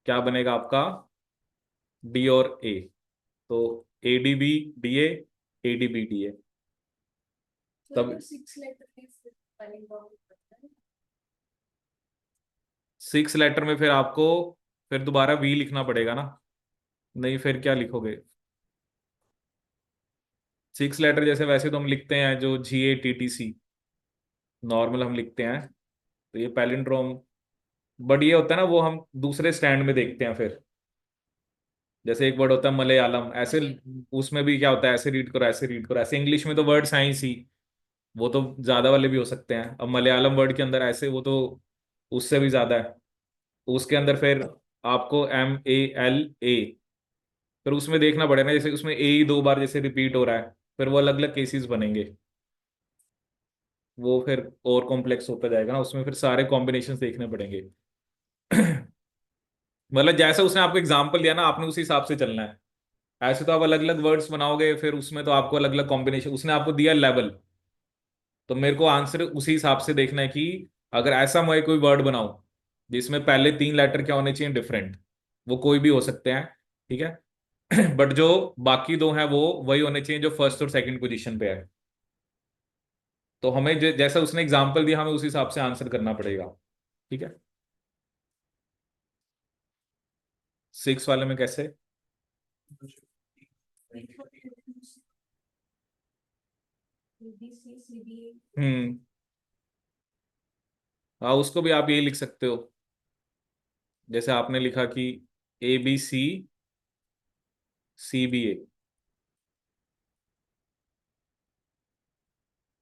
क्या बनेगा आपका, डी और ए। तो ADBDA, ADBDA, तब 6 लेटर में फिर आपको फिर दोबारा वी लिखना पड़ेगा ना, नहीं फिर क्या लिखोगे। 6 लेटर जैसे वैसे तो हम लिखते हैं जो GATTC, नॉर्मल हम लिखते हैं, तो ये पैलिंड्रोम, बट ये होता है ना वो हम दूसरे स्टैंड में देखते हैं फिर। जैसे एक वर्ड होता है मलयालम, ऐसे उसमें भी क्या होता है, ऐसे रीड करो ऐसे रीड करो ऐसे, इंग्लिश में तो वर्ड साइंस ही, वो तो ज्यादा वाले भी हो सकते हैं। अब मलयालम वर्ड के अंदर ऐसे वो तो उससे भी ज्यादा है, उसके अंदर फिर आपको MALA, फिर उसमें देखना पड़ेगा, जैसे उसमें ए ही 2 बार जैसे रिपीट हो रहा है, फिर वो अलग अलग केसेस बनेंगे, वो फिर और कॉम्प्लेक्स होता जाएगा ना, उसमें फिर सारे कॉम्बिनेशन देखने पड़ेंगे। मतलब जैसे उसने आपको एग्जाम्पल दिया ना आपने उसी हिसाब से चलना है। ऐसे तो आप अलग अलग वर्ड्स बनाओगे, फिर उसमें तो आपको अलग अलग कॉम्बिनेशन, उसने आपको दिया लेवल, तो मेरे को आंसर उसी हिसाब से देखना है कि अगर ऐसा मैं कोई वर्ड बनाऊं जिसमें पहले 3 लेटर क्या होने चाहिए, डिफरेंट, वो कोई भी हो सकते हैं, ठीक है। बट जो बाकी दो हैं वो वही होने चाहिए जो फर्स्ट और सेकंड पोजीशन पे है। तो हमें जैसा उसने एग्जाम्पल दिया हमें उस हिसाब से आंसर करना पड़ेगा, ठीक है। 6 वाले में कैसे? हम्म, हाँ उसको भी आप यही लिख सकते हो, जैसे आपने लिखा कि ABCCBA,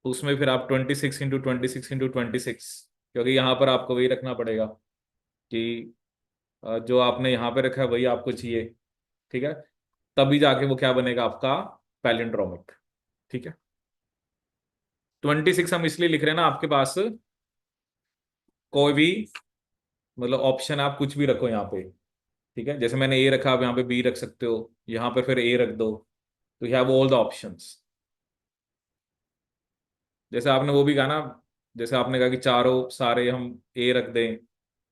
उसमें फिर आप 26 इंटू 26 इंटू 26, क्योंकि यहाँ पर आपको वही रखना पड़ेगा कि जो आपने यहाँ पे रखा है वही आपको चाहिए, ठीक है, तभी जाके वो क्या बनेगा आपका पैलिंड्रोमिक, ठीक है। 26 हम इसलिए लिख रहे हैं ना, आपके पास कोई भी मतलब ऑप्शन आप कुछ भी रखो यहाँ पे, ठीक है, जैसे मैंने ए रखा, आप यहाँ पे बी रख सकते हो, यहाँ पे फिर ए रख दो, तो you have all the options. जैसे आपने वो भी कहा ना, जैसे आपने कहा कि चारों सारे हम ए रख दें,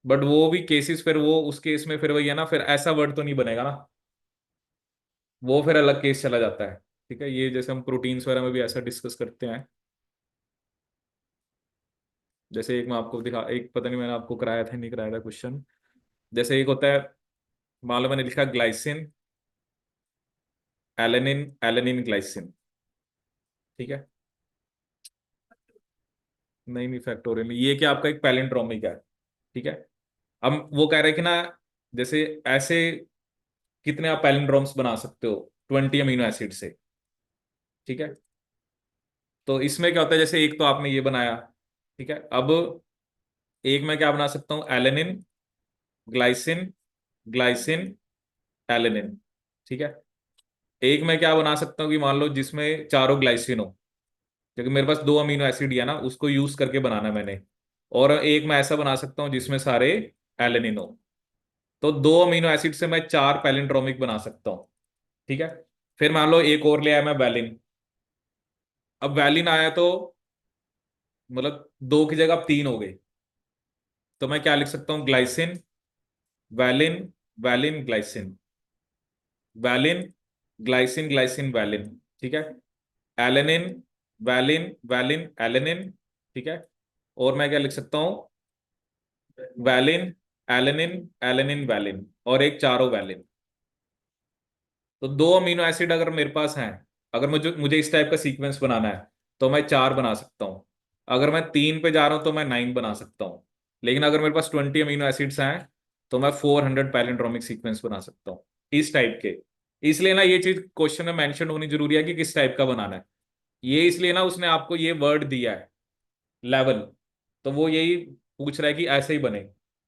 बट वो भी केसेस फिर वो उस केस में फिर वही है ना, फिर ऐसा वर्ड तो नहीं बनेगा ना, वो फिर अलग केस चला जाता है, ठीक है। ये जैसे हम प्रोटीन्स वगैरह में भी ऐसा डिस्कस करते हैं। जैसे एक मैं आपको दिखा, एक पता नहीं मैंने आपको कराया था नहीं कराया था क्वेश्चन। जैसे एक होता है, मान लो मैंने लिखा ग्लाइसिन, एलेनिन, एलेनिन ग्लाइसिन, ठीक है। नहीं नहीं फैक्टोरियल, ये क्या आपका एक पैलिंड्रोमिक है, ठीक है। अब वो कह रहे हैं कि ना, जैसे ऐसे कितने आप पैलिंड्रोम्स बना सकते हो 20 अमीनो एसिड से, ठीक है। तो इसमें क्या होता है, जैसे एक तो आपने ये बनाया, ठीक है। अब एक मैं क्या बना सकता हूँ, एलेनिन, ग्लाइसिन, ग्लाइसिन, एलेनिन, ठीक है। एक मैं क्या बना सकता हूँ कि मान लो जिसमें चारों ग्लाइसिन हो, क्योंकि मेरे पास 2 अमीनो एसिड दिया ना, उसको यूज करके बनाना है मैंने। और एक मैं ऐसा बना सकता हूँ जिसमें सारे एलेनिन हो। तो 2 अमीनो एसिड से मैं 4 पैलिंड्रोमिक बना सकता हूँ, ठीक है। फिर मान लो एक और ले आया मैं, वैलिन। अब वैलिन आया तो मतलब 2 की जगह अब 3 हो गए। तो मैं क्या लिख सकता हूँ, glycine, valine, valine, glycine, valine, glycine, glycine, valine, ठीक है। एलेनिन, वैलिन, वैलिन, एलेनिन, ठीक है। और मैं क्या लिख सकता हूँ, वैलिन, एलेनिन, एलेनिन, वैलिन, और एक चारों वैलिन। तो 2 अमीनो एसिड अगर मेरे पास हैं, अगर मुझे मुझे इस टाइप का सीक्वेंस बनाना है, तो मैं 4 बना सकता हूँ। अगर मैं 3 पे जा रहा हूं तो मैं 9 बना सकता हूँ। लेकिन अगर मेरे पास 20 अमीनो एसिड्स हैं, तो मैं 400 पैलिंड्रोमिक सीक्वेंस बना सकता हूँ इस टाइप के। इसलिए ना ये चीज क्वेश्चन में मेंशन होनी जरूरी है कि किस टाइप का बनाना है। ये इसलिए ना उसने आपको ये वर्ड दिया है, लेवल। तो वो यही पूछ रहा है कि ऐसे ही बने,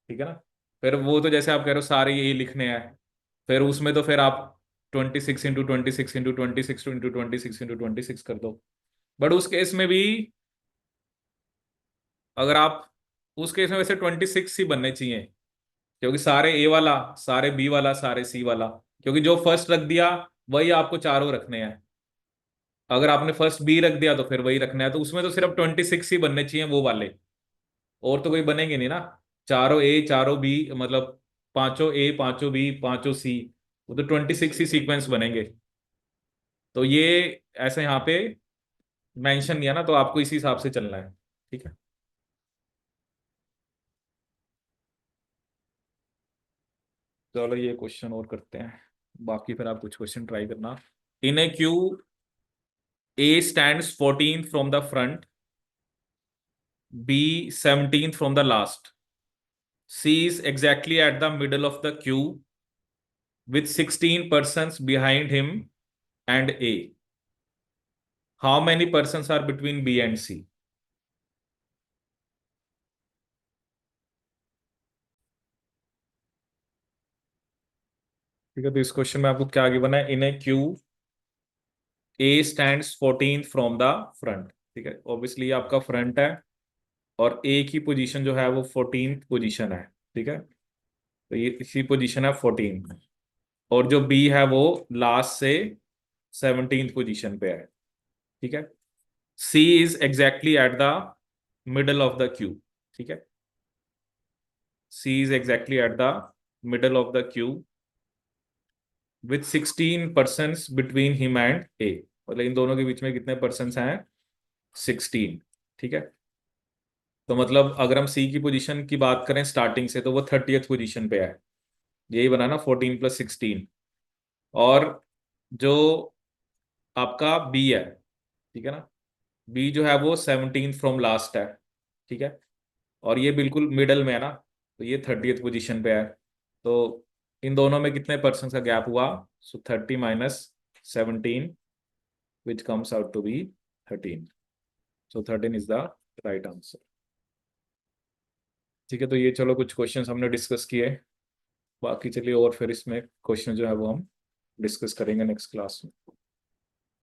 ठीक है ना। फिर वो तो जैसे आप कह रहे हो सारे यही लिखने हैं, फिर उसमें तो फिर आप 26 × 26 × 26 × 26 कर दो। बट उस केस में भी, अगर आप, उस केस में वैसे 26 ही बनने चाहिए, क्योंकि सारे ए वाला, सारे बी वाला, सारे सी वाला, क्योंकि जो फर्स्ट रख दिया वही आपको चारों रखने हैं। अगर आपने फर्स्ट बी रख दिया तो फिर वही रखना है, तो उसमें तो सिर्फ 26 ही बनने चाहिए वो वाले, और तो कोई बनेंगे नहीं ना। चारों ए, चारों बी, मतलब पांचों ए, पांचों बी, पांचों सी, वो तो 26 ही सीक्वेंस बनेंगे। तो ये ऐसे यहाँ पे मेंशन किया ना, तो आपको इसी हिसाब से चलना है, ठीक है। चलो ये क्वेश्चन और करते हैं, बाकी फिर आप कुछ क्वेश्चन ट्राई करना। In a queue, A stands 14th from the front, B 17th from the last, C is exactly at the middle of the queue with 16 persons behind him and A. How many persons are between B and C? ठीक है, तो इस question में आपको क्या आगे बना है, in a queue A stands 14th from the front, ठीक है। ऑब्वियसली आपका फ्रंट है, और ए की पोजीशन जो है वो 14th पोजीशन है, ठीक है। तो ये इसी पोजीशन है 14, और जो बी है वो लास्ट से 17th पोजीशन पे है, ठीक है। C is exactly at the middle of the queue, ठीक है। C is exactly at the middle of the queue with 16 persons between him and A। मतलब इन दोनों के बीच में कितने पर्सन्स हैं, 16, ठीक है। तो मतलब अगर हम C की पोजीशन की बात करें स्टार्टिंग से, तो वो 30th पोजीशन पे है। यही बना ना, 14 + 16। और जो आपका B है, ठीक है ना, B जो है वो 17th फ्रॉम लास्ट है, ठीक है। और ये बिल्कुल मिडल में है ना, तो ये 30th पोजीशन पे है। तो इन दोनों में कितने परसेंट का गैप हुआ, so 30 - 17 which comes out to be 13। So 13 is the right answer, ठीक है। तो ये चलो कुछ क्वेश्चंस हमने डिस्कस किए, बाकी चलिए और फिर इसमें क्वेश्चन जो है वो हम डिस्कस करेंगे नेक्स्ट क्लास में।